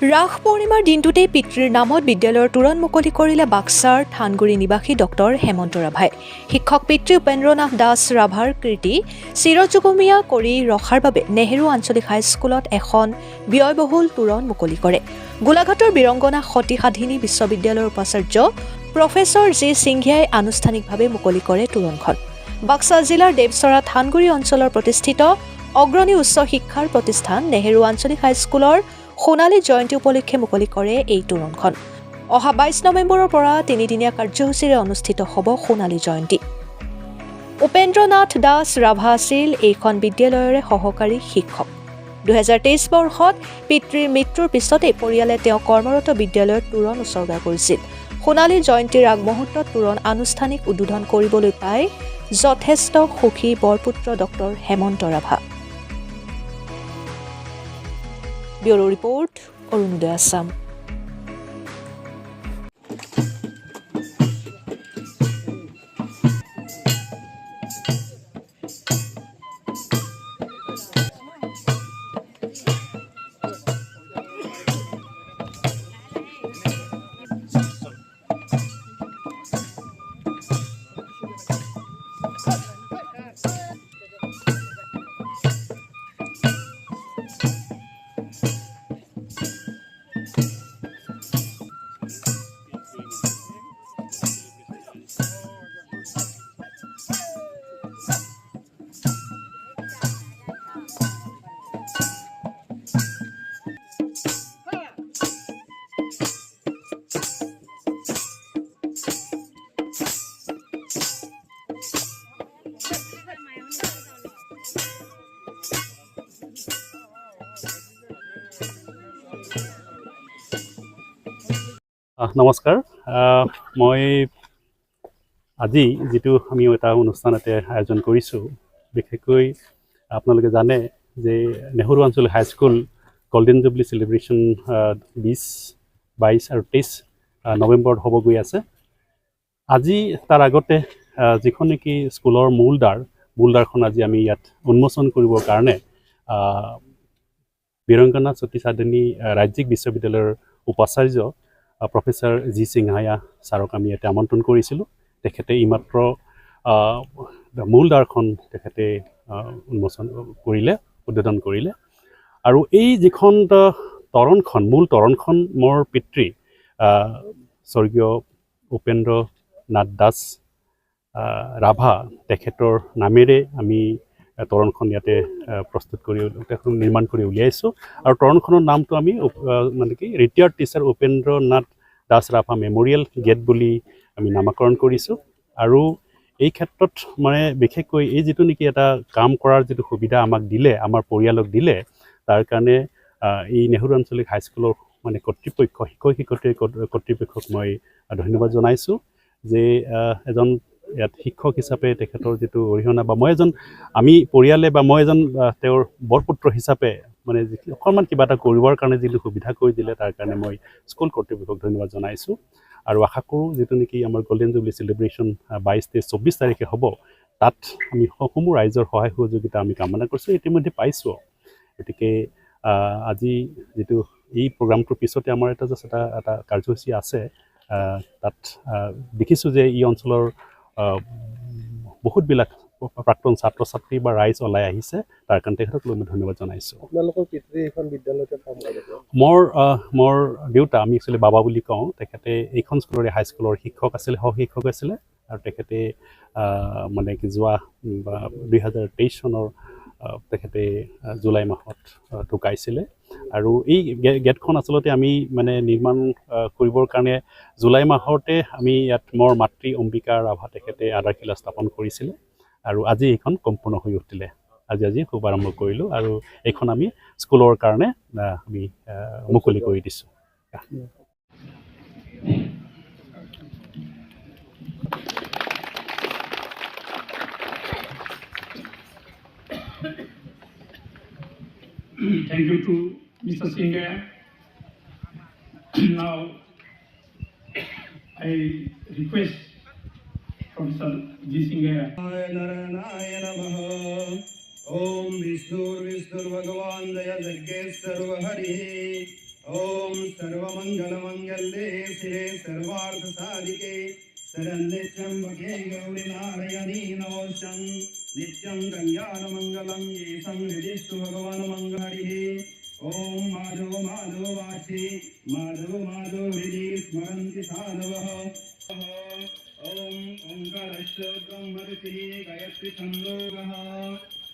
ৰাস পূৰ্ণিমাৰ দিনটোতেই পিতৃৰ নামত বিদ্যালয়ৰ তোৰণ মুকলি কৰিলে বাক্সাৰ থানগুৰি নিবাসী ডক্টৰ হেমন্ত ৰাভাই। শিক্ষক পিতৃ উপেন্দ্ৰনাথ দাস ৰাভাৰ কীৰ্তি চিৰযুগমীয়া কৰি ৰখাৰ বাবে নেহেৰু আঞ্চলিক হাইস্কুলত এখন ব্যয়বহুল তোৰণ মুকলি কৰে। গোলাঘাটৰ বীৰংগনা সতী সাধিনী বিশ্ববিদ্যালয়ৰ উপাচাৰ্য প্ৰফেচৰ জি সিংঘিয়াই আনুষ্ঠানিকভাৱে মুকলি কৰে তোৰণখন। বাক্সা জিলাৰ দেৱচৰা থানগুৰি অঞ্চলৰ প্ৰতিষ্ঠিত অগ্ৰণী উচ্চ শিক্ষাৰ প্ৰতিষ্ঠান নেহেৰু আঞ্চলিক হাইস্কুলৰ সোণালী জয়ন্তী উপলক্ষে মুকলি কৰে এই তোৰণখন। অহা 22 নৱেম্বৰৰ পৰা তিনিদিনীয়া কাৰ্যসূচীৰে অনুষ্ঠিত হ'ব সোণালী জয়ন্তী। উপেন্দ্ৰনাথ দাস ৰাভা আছিল এইখন বিদ্যালয়ৰে সহকাৰী শিক্ষক। 2023 বৰ্ষত পিতৃৰ মৃত্যুৰ পিছতে পৰিয়ালে তেওঁ কৰ্মৰত বিদ্যালয়ৰ তোৰণ উচৰ্গা কৰিছিল। সোণালী জয়ন্তীৰ আগমুহূৰ্তত তোৰণ আনুষ্ঠানিক উদ্বোধন কৰিবলৈ পাই যথেষ্ট সুখী বৰপুত্ৰ doctor Hemanta Rabha. Bureau report, Arunodoi Assam. নমস্কাৰ। মই আজি যিটো আমি এটা অনুষ্ঠানতে আয়োজন কৰিছোঁ, বিশেষকৈ আপোনালোকে জানে যে নেহেৰু আঞ্চলিক হাইস্কুল গল্ডেন জুবলি চেলিব্ৰেশ্যন 20, 22 আৰু 23 নৱেম্বৰত হ'ব গৈ আছে। আজি তাৰ আগতে যিখন নেকি স্কুলৰ মূলদ্বাৰখন আজি আমি ইয়াত উন্মোচন কৰিবৰ কাৰণে বীৰংগনা সতী সাধিনী ৰাজ্যিক বিশ্ববিদ্যালয়ৰ উপাচাৰ্য প্ৰফেচৰ জি সিংঘায়া ছাৰক আমি ইয়াতে আমন্ত্ৰণ কৰিছিলোঁ। তেখেতে এইমাত্ৰ মূলদ্বাৰখন তেখেতে উদ্বোধন কৰিলে। আৰু এই যিখন মূল তৰণখন মোৰ পিতৃ স্বৰ্গীয় উপেন্দ্ৰনাথ দাস ৰাভা তেখেতৰ নামেৰে আমি তৰণখন ইয়াতে নিৰ্মাণ কৰি উলিয়াইছোঁ। আৰু তৰণখনৰ নামটো আমি মানে কি retired teacher Upendranath Das Rabha memorial gate বুলি আমি নামাকৰণ কৰিছোঁ। আৰু এই ক্ষেত্ৰত মানে বিশেষকৈ এই যিটো নেকি এটা কাম কৰাৰ যিটো সুবিধা আমাক দিলে, আমাৰ পৰিয়ালক দিলে, তাৰ কাৰণে এই নেহেৰু আঞ্চলিক হাইস্কুলৰ মানে কৰ্তৃপক্ষ, শিক্ষক শিক্ষয়িত্ৰী কৰ্তৃপক্ষক মই ধন্যবাদ জনাইছোঁ যে এজন ইয়াত শিক্ষক হিচাপে তেখেতৰ যিটো অৰিহণা, বা আমি পৰিয়ালে বা মই এজন তেওঁৰ বৰপুত্ৰ হিচাপে মানে অকণমান কিবা এটা কৰিবৰ কাৰণে যিটো সুবিধা কৰি দিলে, তাৰ কাৰণে মই স্কুল কৰ্তৃপক্ষক ধন্যবাদ জনাইছোঁ। আৰু আশা কৰোঁ যিটো নেকি আমাৰ গল্ডেন জুবলি চেলিব্ৰেশ্যন 22, 23, 24 তাৰিখে হ'ব, তাত আমি সমূহ ৰাইজৰ সহায় সহযোগিতা আমি কামনা কৰিছোঁ, ইতিমধ্যে পাইছোঁ। গতিকে আজি যিটো এই প্ৰগ্ৰামটোৰ পিছতে আমাৰ এটা কাৰ্যসূচী আছে, তাত দেখিছোঁ যে এই অঞ্চলৰ বহুতবিলাক প্ৰাক্তন ছাত্ৰ ছাত্ৰী বা ৰাইজ ওলাই আহিছে, তাৰ কাৰণে তেখেতক মই ধন্যবাদ জনাইছোঁ। আপোনালোকৰ পিতৃ এইখন বিদ্যালয়তে কাম কৰে? মোৰ দেউতা, আমি একচুৱেলি বাবা বুলি কওঁ, তেখেতে এইখন স্কুলৰে হাইস্কুলৰ সহ শিক্ষক আছিলে। আৰু তেখেতে মানে কি যোৱা 2023 চনৰ তেখেতে জুলাই মাহত ঢুকাইছিলে। আৰু এই গেটখন আচলতে আমি মানে নিৰ্মাণ কৰিবৰ কাৰণে জুলাই মাহতে আমি ইয়াত মোৰ মাতৃ অম্বিকা ৰাভা তেখেতে আধাৰশিলা স্থাপন কৰিছিলে। আৰু আজি এইখন সম্পূৰ্ণ হৈ উঠিলে। আজি শুভাৰম্ভ কৰিলোঁ, আৰু এইখন আমি স্কুলৰ কাৰণে আমি মুকলি কৰি দিছোঁ। Thank you to Mr. Singhaya. Now, I request Professor G. Singhaya. Om Vishnu Bhagavan Daya Sargeshwar Hari ओम सर्वमंगलमंगल्ये शिवे सर्वार्थसाधिके शरण्ये त्र्यंबके गौरी नारायणी नमोस्तुं नित्यं कल्याणमंगलं येषं हृदिस्तु भगवान् मंगलहरिः ओम माधव माधव वासी माधव माधव हृदि स्मरन्ति साधवः ओम ओंकारस्य ब्रह्मर्षिः गायत्री छन्दोगः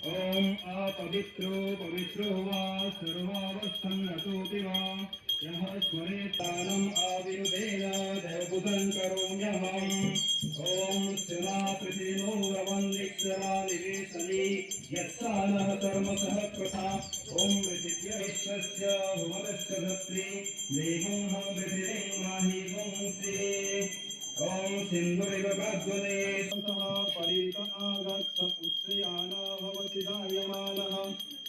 ओम अपवित्रो पवित्रो वा सर्वावस्थं गतोऽपि वा यः स्मरेतानम् आविरुदेन देवपुतं करोम्यहम् ओम शिवा पृथिनो रवन्दिक्षरा निवेशनि यत्सानः कर्मसः कृता ओम पृथिव्य विश्वस्य भुवनस्य धत्रि देवं हम पृथिवीं माहि पुंसि ओम सिंधुरिव प्रज्वले सः परित आगच्छ पुष्ययाना भवति दायमानः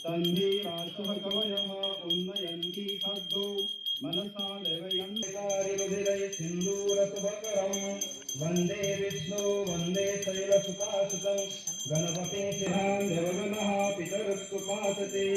तन्वीरासः कवयः उन्नयन्ति सद्दो मनसा देवयन्तिकारिरुधिरै सिन्दूरसुभकरं वन्दे विष्णु वन्दे शैलसुतासुतं गणपतिं शिहां देवगणः पितरस्तुपासते।